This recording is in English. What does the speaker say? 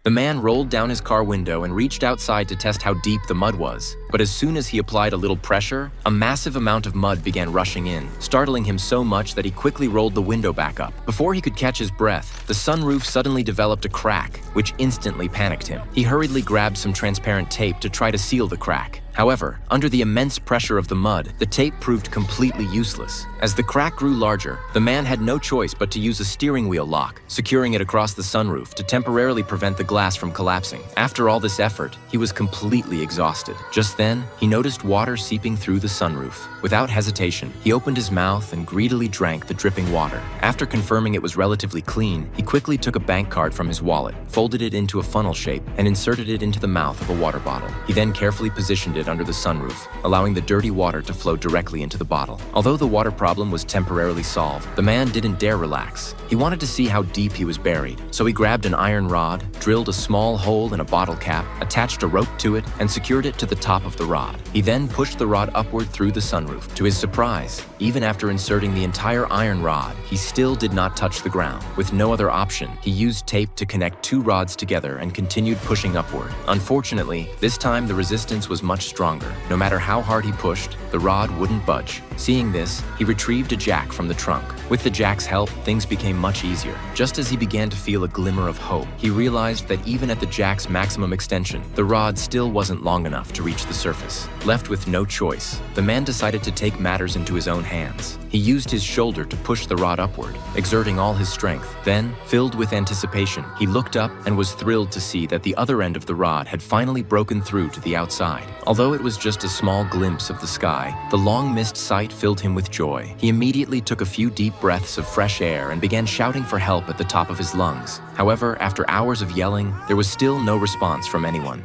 The man rolled down his car window and reached outside to test how deep the mud was. But as soon as he applied a little pressure, a massive amount of mud began rushing in, startling him so much that he quickly rolled the window back up. Before he could catch his breath, the sunroof suddenly developed a crack, which instantly panicked him. He hurriedly grabbed some transparent tape to try to seal the crack. However, under the immense pressure of the mud, the tape proved completely useless. As the crack grew larger, the man had no choice but to use a steering wheel lock, securing it across the sunroof to temporarily prevent the glass from collapsing. After all this effort, he was completely exhausted. Just then, he noticed water seeping through the sunroof. Without hesitation, he opened his mouth and greedily drank the dripping water. After confirming it was relatively clean, he quickly took a bank card from his wallet, folded it into a funnel shape, and inserted it into the mouth of a water bottle. He then carefully positioned it under the sunroof, allowing the dirty water to flow directly into the bottle. Although the water problem was temporarily solved, the man didn't dare relax. He wanted to see how deep he was buried, so he grabbed an iron rod, drilled a small hole in a bottle cap, attached a rope to it, and secured it to the top of the rod. He then pushed the rod upward through the sunroof. To his surprise, even after inserting the entire iron rod, he still did not touch the ground. With no other option, he used tape to connect two rods together and continued pushing upward. Unfortunately, this time the resistance was much stronger. No matter how hard he pushed, the rod wouldn't budge. Seeing this, he retrieved a jack from the trunk. With the jack's help, things became much easier. Just as he began to feel a glimmer of hope, he realized that even at the jack's maximum extension, the rod still wasn't long enough to reach the surface. Left with no choice, the man decided to take matters into his own hands. He used his shoulder to push the rod upward, exerting all his strength. Then, filled with anticipation, he looked up and was thrilled to see that the other end of the rod had finally broken through to the outside. Although it was just a small glimpse of the sky, the long-missed sight filled him with joy. He immediately took a few deep breaths of fresh air and began shouting for help at the top of his lungs. However, after hours of yelling, there was still no response from anyone.